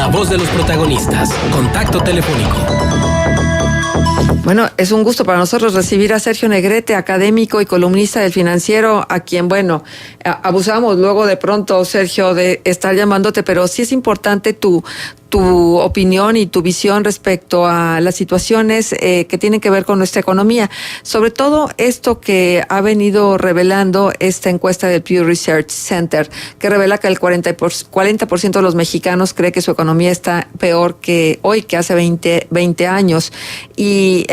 la voz de los protagonistas. Contacto telefónico. Bueno, es un gusto para nosotros recibir a Sergio Negrete, académico y columnista del Financiero, a quien, abusamos luego de pronto, Sergio, de estar llamándote, pero sí es importante tu opinión y tu visión respecto a las situaciones que tienen que ver con nuestra economía. Sobre todo esto que ha venido revelando esta encuesta del Pew Research Center, que revela que el 40% de los mexicanos cree que su economía está peor que hoy, que hace 20 años. Y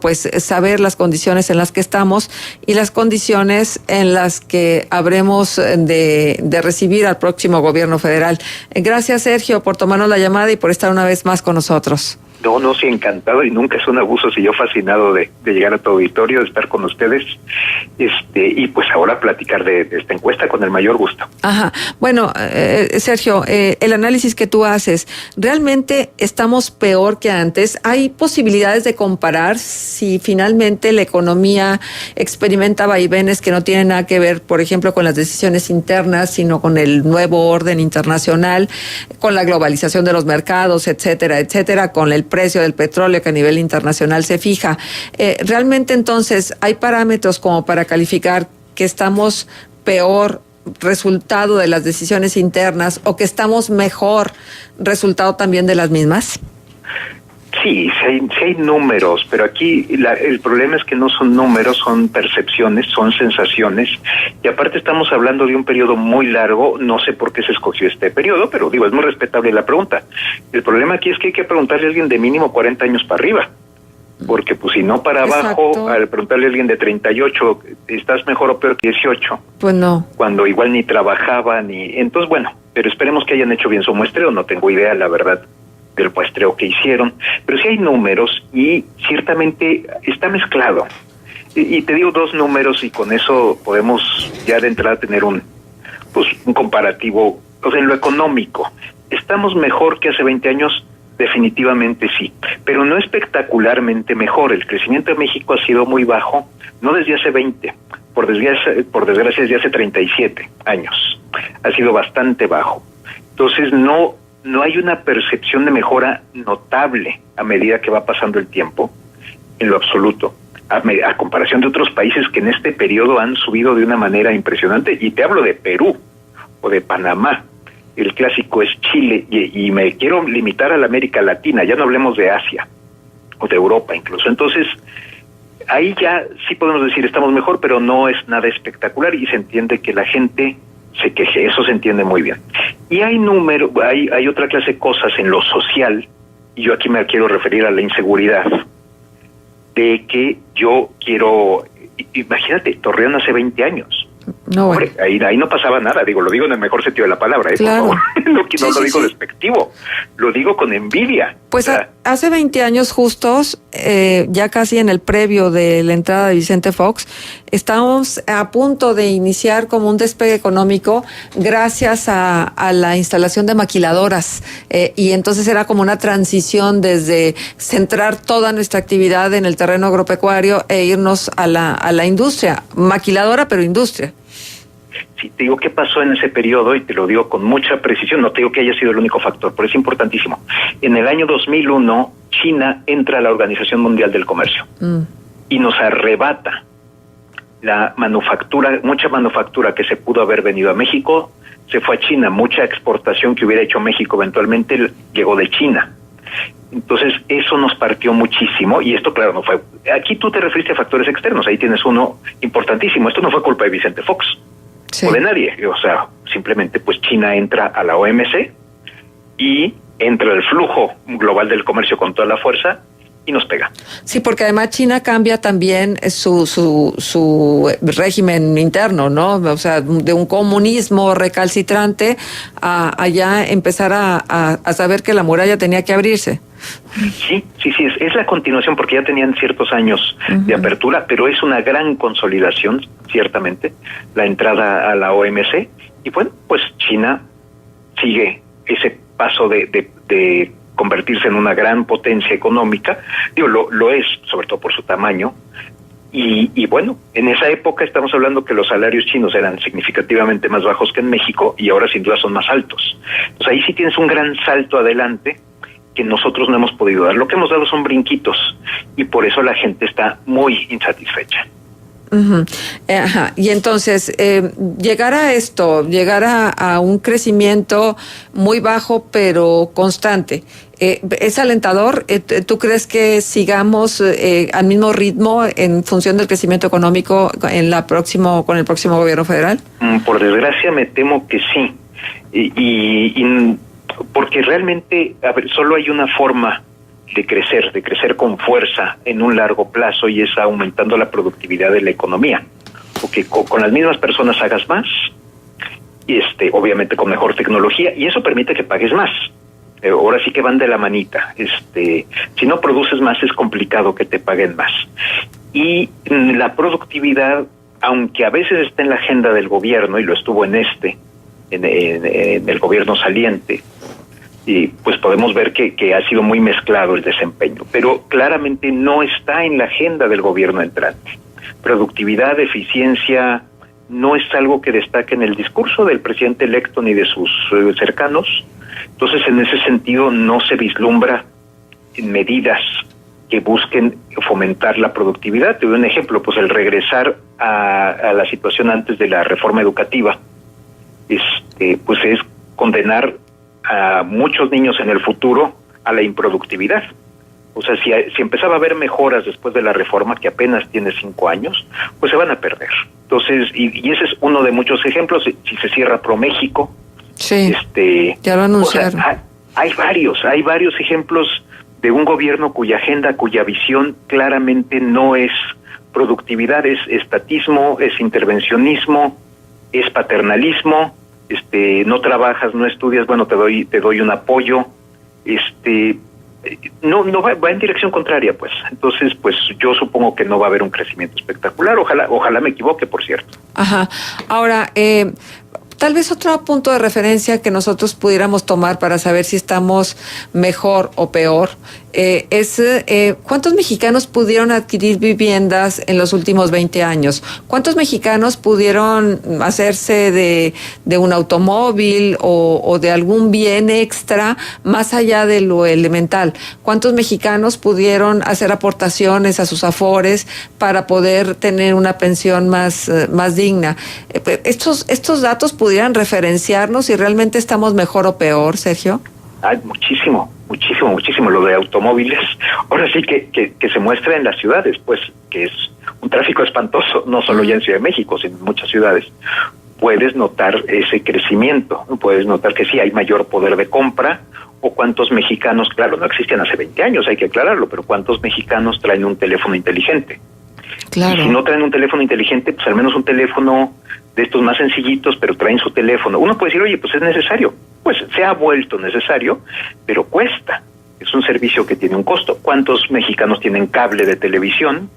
pues saber las condiciones en las que estamos y las condiciones en las que habremos de recibir al próximo gobierno federal. Gracias, Sergio, por tomarnos la llamada y por estar una vez más con nosotros. No, sí, encantado, y nunca es un abuso, si yo fascinado de llegar a tu auditorio, de estar con ustedes, y pues ahora platicar de esta encuesta con el mayor gusto. Ajá. Bueno, Sergio, el análisis que tú haces, ¿realmente estamos peor que antes? ¿Hay posibilidades de comparar si finalmente la economía experimenta vaivenes que no tienen nada que ver, por ejemplo, con las decisiones internas, sino con el nuevo orden internacional, con la globalización de los mercados, etcétera, etcétera, con el precio del petróleo que a nivel internacional se fija? ¿Realmente entonces hay parámetros como para calificar que estamos peor resultado de las decisiones internas o que estamos mejor resultado también de las mismas? Sí hay números, pero aquí el problema es que no son números, son percepciones, son sensaciones, y aparte estamos hablando de un periodo muy largo. No sé por qué se escogió este periodo, pero es muy respetable la pregunta. El problema aquí es que hay que preguntarle a alguien de mínimo 40 años para arriba, porque pues si no para abajo, exacto, al preguntarle a alguien de 38, ¿estás mejor o peor que 18? Pues no. Cuando igual ni trabajaba, entonces pero esperemos que hayan hecho bien su muestreo. No tengo idea, la verdad, del muestreo que hicieron, pero sí hay números y ciertamente está mezclado. Y te digo dos números y con eso podemos ya de entrada tener un comparativo. O sea, en lo económico, ¿estamos mejor que hace 20 años? Definitivamente sí, pero no espectacularmente mejor. El crecimiento de México ha sido muy bajo, no desde hace 20, por desgracia desde hace 37 años. Ha sido bastante bajo. Entonces no hay una percepción de mejora notable a medida que va pasando el tiempo, en lo absoluto, a comparación de otros países que en este periodo han subido de una manera impresionante, y te hablo de Perú o de Panamá. El clásico es Chile, y me quiero limitar a la América Latina, ya no hablemos de Asia o de Europa incluso. Entonces, ahí ya sí podemos decir estamos mejor, pero no es nada espectacular, y se entiende que la gente se queje, eso se entiende muy bien. Y hay otra clase de cosas en lo social, y yo aquí me quiero referir a la inseguridad, de que imagínate, Torreón hace 20 años. No, hombre, ahí no pasaba nada, lo digo en el mejor sentido de la palabra, claro. Por favor. No lo digo despectivo, lo digo con envidia. Pues hace 20 años justos, ya casi en el previo de la entrada de Vicente Fox, estábamos a punto de iniciar como un despegue económico gracias a la instalación de maquiladoras, y entonces era como una transición desde centrar toda nuestra actividad en el terreno agropecuario e irnos a la industria, maquiladora pero industria. Sí, te digo qué pasó en ese periodo, y te lo digo con mucha precisión. No te digo que haya sido el único factor, pero es importantísimo. En el año 2001, China entra a la Organización Mundial del Comercio y nos arrebata la manufactura. Mucha manufactura que se pudo haber venido a México se fue a China. Mucha exportación que hubiera hecho México eventualmente llegó de China. Entonces eso nos partió muchísimo, y esto claro no fue. Aquí tú te referiste a factores externos, ahí tienes uno importantísimo. Esto no fue culpa de Vicente Fox. Sí. O de nadie, o sea, simplemente pues China entra a la OMC y entra el flujo global del comercio con toda la fuerza y nos pega. Sí, porque además China cambia también su régimen interno, ¿no? O sea, de un comunismo recalcitrante a allá empezar a saber que la muralla tenía que abrirse. Sí, es la continuación, porque ya tenían ciertos años de apertura, pero es una gran consolidación, ciertamente, la entrada a la OMC, y bueno, pues China sigue ese paso de convertirse en una gran potencia económica. Lo es, sobre todo por su tamaño, y bueno, en esa época estamos hablando que los salarios chinos eran significativamente más bajos que en México, y ahora sin duda son más altos. Entonces ahí sí tienes un gran salto adelante que nosotros no hemos podido dar. Lo que hemos dado son brinquitos y por eso la gente está muy insatisfecha. Uh-huh. Ajá. Y entonces, llegar a un crecimiento muy bajo pero constante, ¿es alentador? ¿Tú crees que sigamos al mismo ritmo en función del crecimiento económico con el próximo gobierno federal? Por desgracia me temo que sí. Y porque realmente, solo hay una forma de crecer con fuerza en un largo plazo, y es aumentando la productividad de la economía. Porque con las mismas personas hagas más, y obviamente con mejor tecnología, y eso permite que pagues más. Ahora sí que van de la manita. Si no produces más, es complicado que te paguen más. Y la productividad, aunque a veces está en la agenda del gobierno, y lo estuvo en el gobierno saliente, y pues podemos ver que ha sido muy mezclado el desempeño, pero claramente no está en la agenda del gobierno entrante. Productividad, eficiencia, no es algo que destaque en el discurso del presidente electo ni de sus cercanos. Entonces, en ese sentido, no se vislumbra en medidas que busquen fomentar la productividad. Te doy un ejemplo, pues el regresar a la situación antes de la reforma educativa, pues es condenar a muchos niños en el futuro a la improductividad. O sea, si empezaba a haber mejoras después de la reforma, que apenas tiene 5 años, pues se van a perder. Entonces, y ese es uno de muchos ejemplos. Si se cierra ProMéxico, sí, ya lo anunciaron. O sea, hay varios ejemplos de un gobierno cuya agenda, cuya visión claramente no es productividad, es estatismo, es intervencionismo, es paternalismo. No trabajas, no estudias, bueno, te doy un apoyo. No va en dirección contraria, pues. Entonces, pues yo supongo que no va a haber un crecimiento espectacular. Ojalá me equivoque, por cierto. Ajá. Ahora, tal vez otro punto de referencia que nosotros pudiéramos tomar para saber si estamos mejor o peor es ¿cuántos mexicanos pudieron adquirir viviendas en los últimos 20 años? ¿Cuántos mexicanos pudieron hacerse de un automóvil o de algún bien extra más allá de lo elemental? ¿Cuántos mexicanos pudieron hacer aportaciones a sus afores para poder tener una pensión más digna? Estos datos pudieran referenciarnos si realmente estamos mejor o peor, Sergio. Hay muchísimo. Lo de automóviles, ahora sí que se muestra en las ciudades, pues, que es un tráfico espantoso, no solo ya en Ciudad de México, sino en muchas ciudades. Puedes notar ese crecimiento, puedes notar que sí hay mayor poder de compra, o cuántos mexicanos, claro, no existían hace 20 años, hay que aclararlo, pero cuántos mexicanos traen un teléfono inteligente. Claro. Y si no traen un teléfono inteligente, pues al menos un teléfono de estos más sencillitos, pero traen su teléfono. Uno puede decir, oye, pues es necesario. Pues se ha vuelto necesario, pero cuesta. Es un servicio que tiene un costo. ¿Cuántos mexicanos tienen cable de televisión?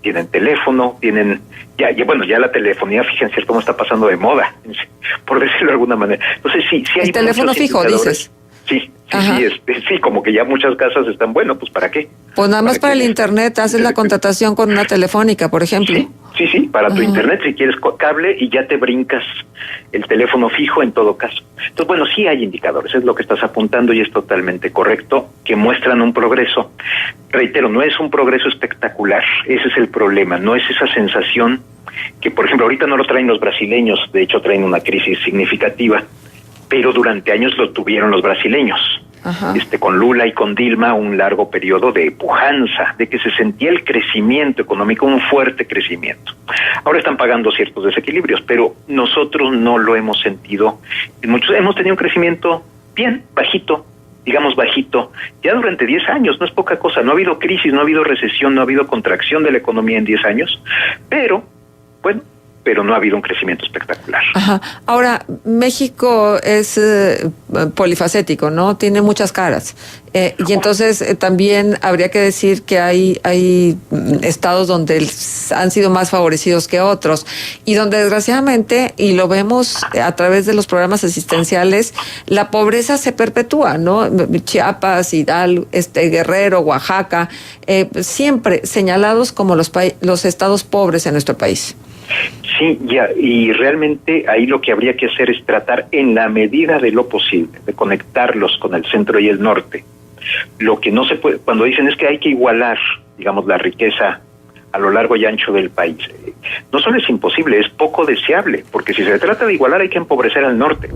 Tienen teléfono, tienen... Ya la telefonía, fíjense cómo está pasando de moda, por decirlo de alguna manera. Entonces, sí hay... El teléfono fijo, dices. Sí, como que ya muchas casas están, bueno, pues ¿para qué? Pues nada más para el internet, haces la contratación con una telefónica, por ejemplo. Sí, para tu internet, si quieres cable, y ya te brincas el teléfono fijo en todo caso. Entonces, bueno, sí hay indicadores, es lo que estás apuntando y es totalmente correcto, que muestran un progreso. Reitero, no es un progreso espectacular, ese es el problema, no es esa sensación que, por ejemplo, ahorita no lo traen los brasileños, de hecho traen una crisis significativa, pero durante años lo tuvieron los brasileños. Ajá. Con Lula y con Dilma, un largo periodo de pujanza, de que se sentía el crecimiento económico, un fuerte crecimiento. Ahora están pagando ciertos desequilibrios, pero nosotros no lo hemos sentido. Muchos hemos tenido un crecimiento bien, bajito, ya durante 10 años, no es poca cosa. No ha habido crisis, no ha habido recesión, no ha habido contracción de la economía en 10 años, pero no ha habido un crecimiento espectacular. Ajá. Ahora, México es polifacético, ¿no? Tiene muchas caras. Y entonces también habría que decir que hay estados donde han sido más favorecidos que otros y donde desgraciadamente, y lo vemos a través de los programas asistenciales, la pobreza se perpetúa, ¿no? Chiapas, Hidalgo, Guerrero, Oaxaca, siempre señalados como los estados pobres en nuestro país. Sí, y realmente ahí lo que habría que hacer es tratar en la medida de lo posible de conectarlos con el centro y el norte. Lo que no se puede, cuando dicen es que hay que igualar, digamos, la riqueza a lo largo y ancho del país, no solo es imposible, es poco deseable, porque si se trata de igualar hay que empobrecer al norte.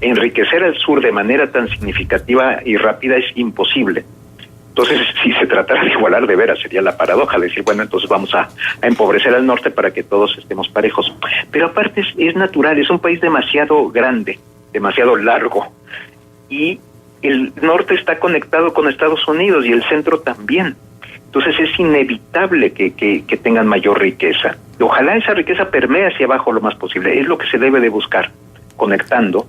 Enriquecer al sur de manera tan significativa y rápida es imposible. Entonces, si se tratara de igualar de veras, sería la paradoja de decir, bueno, entonces vamos a empobrecer al norte para que todos estemos parejos. Pero aparte es natural, es un país demasiado grande, demasiado largo, y el norte está conectado con Estados Unidos y el centro también. Entonces es inevitable que tengan mayor riqueza. Ojalá esa riqueza permee hacia abajo lo más posible, es lo que se debe de buscar, conectando,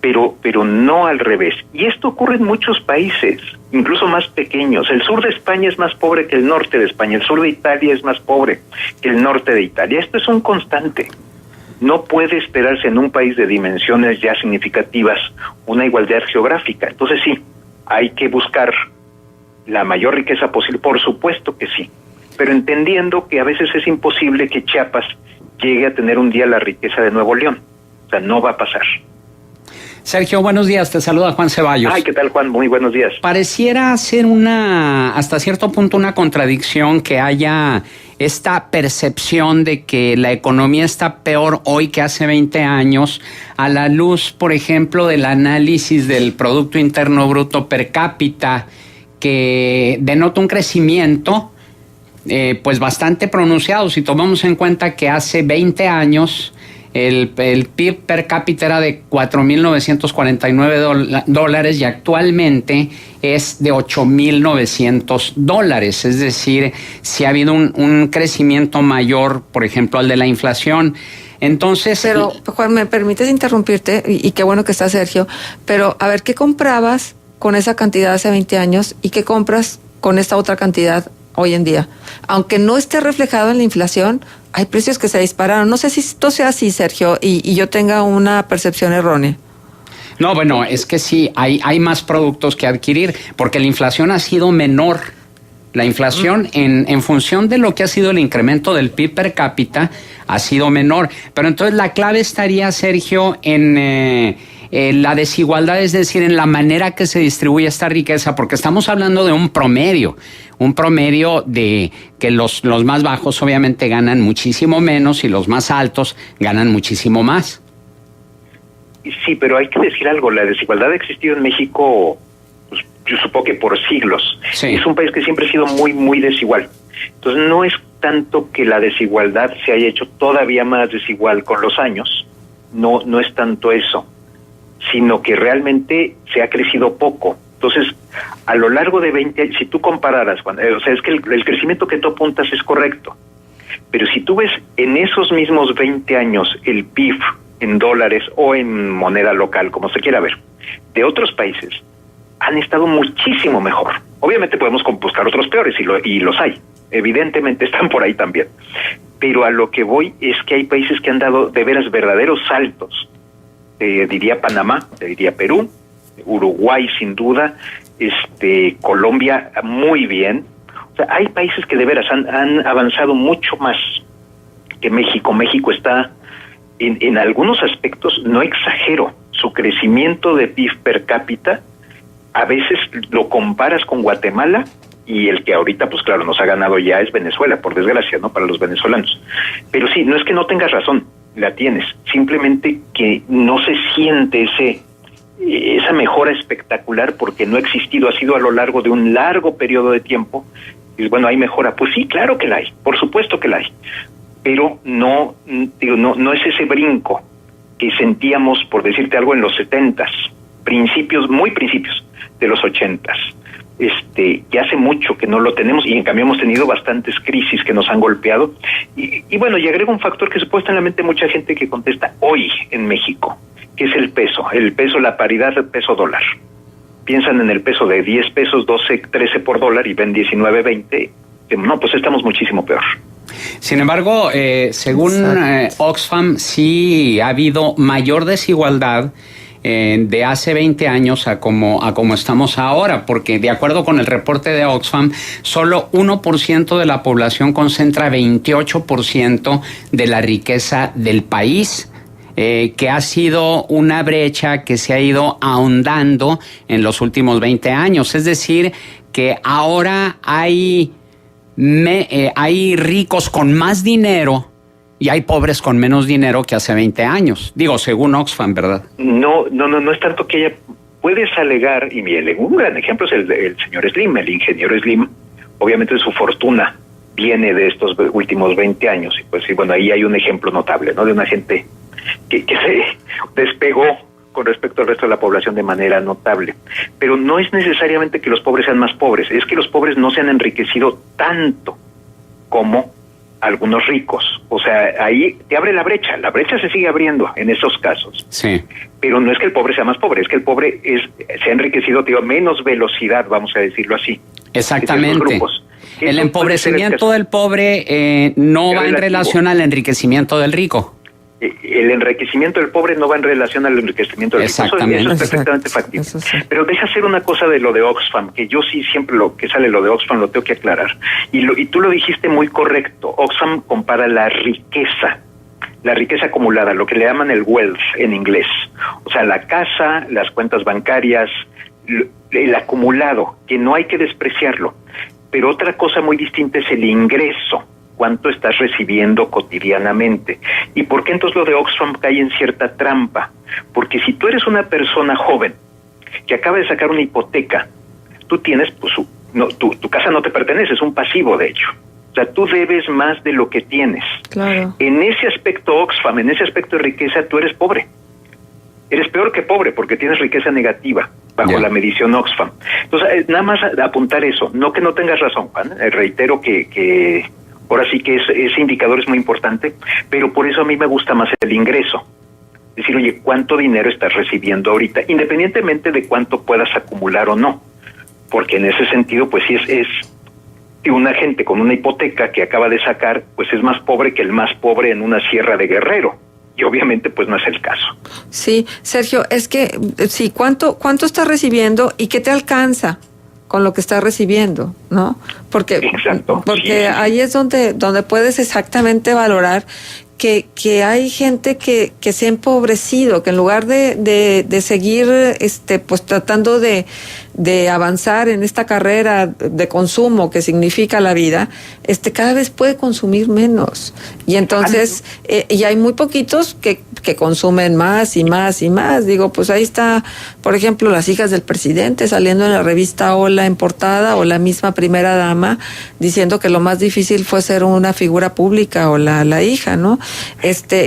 pero no al revés. Y esto ocurre en muchos países, incluso más pequeños. El sur de España es más pobre que el norte de España, el sur de Italia es más pobre que el norte de Italia. Esto es un constante. No puede esperarse en un país de dimensiones ya significativas una igualdad geográfica. Entonces sí, hay que buscar la mayor riqueza posible, por supuesto que sí, pero entendiendo que a veces es imposible que Chiapas llegue a tener un día la riqueza de Nuevo León. O sea, no va a pasar. Sergio, buenos días, te saluda Juan Ceballos. Ay, ¿qué tal, Juan? Muy buenos días. Pareciera ser hasta cierto punto una contradicción que haya esta percepción de que la economía está peor hoy que hace 20 años, a la luz, por ejemplo, del análisis del Producto Interno Bruto per cápita, que denota un crecimiento pues bastante pronunciado. Si tomamos en cuenta que hace 20 años el PIB per cápita era de $4,949 y actualmente es de $8,900. Es decir, si ha habido un crecimiento mayor, por ejemplo, al de la inflación. Entonces, pero Juan, ¿me permites interrumpirte? Y qué bueno que está Sergio, pero a ver, ¿qué comprabas con esa cantidad hace 20 años y qué compras con esta otra cantidad hoy en día? Aunque no esté reflejado en la inflación, hay precios que se dispararon. No sé si esto sea así, Sergio, y yo tenga una percepción errónea. No, bueno, es que sí, hay más productos que adquirir, porque la inflación ha sido menor. La inflación en función de lo que ha sido el incremento del PIB per cápita ha sido menor. Pero entonces la clave estaría, Sergio, en la desigualdad, es decir, en la manera que se distribuye esta riqueza, porque estamos hablando de un promedio de que los más bajos obviamente ganan muchísimo menos y los más altos ganan muchísimo más. Sí, pero hay que decir algo, la desigualdad ha existido en México, pues, yo supongo que por siglos. Sí. Es un país que siempre ha sido muy, muy desigual. Entonces no es tanto que la desigualdad se haya hecho todavía más desigual con los años, no es tanto eso, sino que realmente se ha crecido poco. Entonces, a lo largo de 20 años, si tú compararas, o sea, es que el crecimiento que tú apuntas es correcto, pero si tú ves en esos mismos 20 años el PIB en dólares o en moneda local, como se quiera ver, de otros países, han estado muchísimo mejor. Obviamente podemos buscar otros peores, y los hay, evidentemente están por ahí también, pero a lo que voy es que hay países que han dado de veras verdaderos saltos. Diría Panamá, te diría Perú, Uruguay sin duda, Colombia muy bien. O sea, hay países que de veras han avanzado mucho más que México. México está en algunos aspectos, no exagero, su crecimiento de PIB per cápita, a veces lo comparas con Guatemala, y el que ahorita, pues claro, nos ha ganado ya es Venezuela, por desgracia, ¿no? Para los venezolanos. Pero sí, no es que no tengas razón, la tienes, simplemente que no se siente esa mejora espectacular porque no ha existido, ha sido a lo largo de un largo periodo de tiempo. Y bueno, hay mejora, pues sí, claro que la hay, por supuesto que la hay, pero no es ese brinco que sentíamos, por decirte algo, en los 70s, muy principios de los 80s. Ya hace mucho que no lo tenemos, y en cambio hemos tenido bastantes crisis que nos han golpeado. Y bueno, y agrego un factor que se puede estar en la mente mucha gente que contesta hoy en México, que es el peso, la paridad del peso-dólar. Piensan en el peso de 10 pesos, 12, 13 por dólar y ven 19, 20. No, pues estamos muchísimo peor. Sin embargo, según Oxfam, sí ha habido mayor desigualdad de hace 20 años a como estamos ahora, porque de acuerdo con el reporte de Oxfam, solo 1% de la población concentra 28% de la riqueza del país. que ha sido una brecha que se ha ido ahondando en los últimos 20 años. Es decir, que ahora hay ricos con más dinero y hay pobres con menos dinero que hace 20 años. Digo, según Oxfam, ¿verdad? No es tanto que haya... Puedes alegar, y un gran ejemplo es el señor Slim, el ingeniero Slim. Obviamente su fortuna viene de estos últimos 20 años. Y pues sí, bueno, ahí hay un ejemplo notable, ¿no? De una gente que se despegó con respecto al resto de la población de manera notable. Pero no es necesariamente que los pobres sean más pobres, es que los pobres no se han enriquecido tanto como algunos ricos. O sea, ahí te abre la brecha se sigue abriendo en esos casos. Sí. Pero no es que el pobre sea más pobre, es que el pobre se ha enriquecido, a menos velocidad, vamos a decirlo así. Exactamente. El empobrecimiento del pobre no va en relación al enriquecimiento del rico. El enriquecimiento del pobre no va en relación al enriquecimiento del rico. Eso es perfectamente factible. Eso sí. Pero deja hacer una cosa de lo de Oxfam, que yo sí siempre lo que sale lo de Oxfam lo tengo que aclarar. Y tú lo dijiste muy correcto. Oxfam compara la riqueza acumulada, lo que le llaman el wealth en inglés. O sea, la casa, las cuentas bancarias, el acumulado, que no hay que despreciarlo. Pero otra cosa muy distinta es el ingreso. ¿Cuánto estás recibiendo cotidianamente? ¿Y por qué entonces lo de Oxfam cae en cierta trampa? Porque si tú eres una persona joven que acaba de sacar una hipoteca, tú tienes, pues, tu casa no te pertenece, es un pasivo, de hecho. O sea, tú debes más de lo que tienes. Claro. En ese aspecto Oxfam, en ese aspecto de riqueza, tú eres pobre. Eres peor que pobre porque tienes riqueza negativa bajo la medición Oxfam. Entonces, nada más apuntar eso. No que no tengas razón, Juan. Reitero que ahora sí que ese indicador es muy importante, pero por eso a mí me gusta más el ingreso. Es decir, oye, ¿cuánto dinero estás recibiendo ahorita? Independientemente de cuánto puedas acumular o no. Porque en ese sentido, pues sí es una gente con una hipoteca que acaba de sacar, pues es más pobre que el más pobre en una sierra de Guerrero. Y obviamente, pues no es el caso. Sí, Sergio, es que sí, ¿cuánto estás recibiendo y qué te alcanza con lo que estás recibiendo, ¿no? Porque sí. Ahí es donde puedes exactamente valorar que hay gente que se ha empobrecido, que en lugar de seguir pues tratando de avanzar en esta carrera de consumo que significa la vida, cada vez puede consumir menos. Y entonces, y hay muy poquitos que consumen más y más y más. Digo, pues ahí está, por ejemplo, las hijas del presidente saliendo en la revista Hola en portada, o la misma primera dama diciendo que lo más difícil fue ser una figura pública, o la hija, ¿no?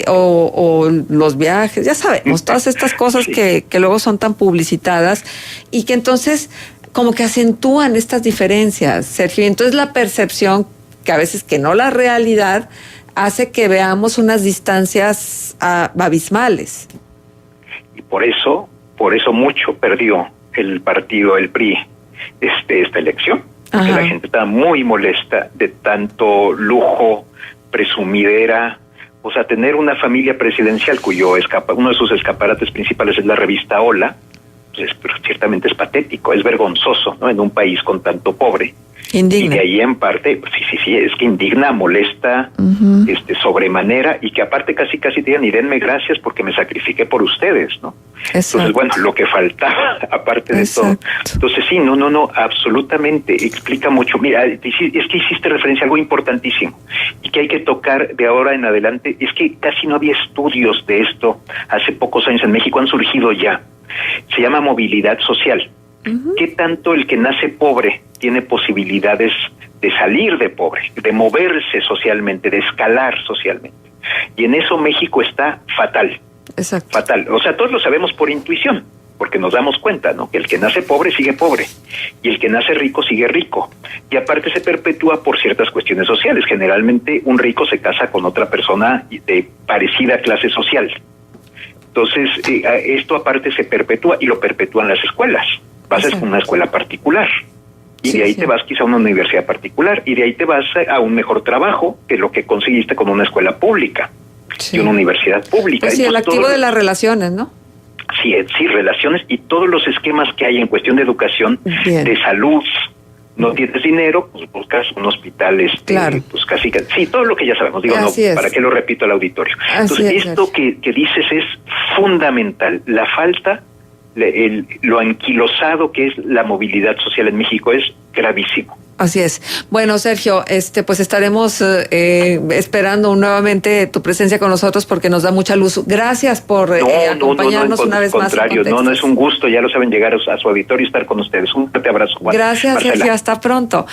O los viajes, ya sabemos, todas estas cosas que luego son tan publicitadas y que entonces como que acentúan estas diferencias, Sergio. Y entonces la percepción, que a veces que no la realidad, hace que veamos unas distancias abismales. Y por eso mucho perdió el partido, el PRI, esta elección. Porque la gente estaba muy molesta de tanto lujo, presumidera. O sea, tener una familia presidencial uno de sus escaparates principales es la revista Hola, pues ciertamente es patético, es vergonzoso, ¿no? En un país con tanto pobre. Indigna. Y de ahí en parte, pues, sí, es que indigna, molesta, sobremanera, y que aparte casi te digan, y denme gracias porque me sacrifiqué por ustedes, ¿no? Exacto. Entonces, bueno, lo que faltaba, aparte de todo. Entonces, sí, no, absolutamente, explica mucho. Mira, es que hiciste referencia a algo importantísimo, y que hay que tocar de ahora en adelante, es que casi no había estudios de esto hace pocos años en México, han surgido ya. Se llama movilidad social. ¿Qué tanto el que nace pobre tiene posibilidades de salir de pobre, de moverse socialmente, de escalar socialmente? Y en eso México está fatal. Exacto. Fatal. O sea, todos lo sabemos por intuición, porque nos damos cuenta, ¿no? Que el que nace pobre sigue pobre, y el que nace rico sigue rico. Y aparte se perpetúa por ciertas cuestiones sociales. Generalmente un rico se casa con otra persona de parecida clase social. Entonces, esto aparte se perpetúa, y lo perpetúan las escuelas. Vas a una escuela particular, y de ahí te vas quizá a una universidad particular, y de ahí te vas a un mejor trabajo que lo que conseguiste con una escuela pública y una universidad pública. Pues sí, el activo de las relaciones, ¿no? Sí, relaciones y todos los esquemas que hay en cuestión de educación, de salud, No tienes dinero, pues buscas un hospital, Claro. pues casi, sí, todo lo que ya sabemos. Digo, Así no, es. ¿para qué lo repito al auditorio? Así Entonces, es, esto que dices es fundamental. La falta, lo anquilosado que es la movilidad social en México es gravísimo. Así es. Bueno, Sergio, pues estaremos esperando nuevamente tu presencia con nosotros porque nos da mucha luz. Gracias por acompañarnos una vez más. Contrario, no es un gusto, ya lo saben, llegar a su auditorio y estar con ustedes. Un fuerte abrazo, Juan. Gracias, Marcela. Sergio, hasta pronto.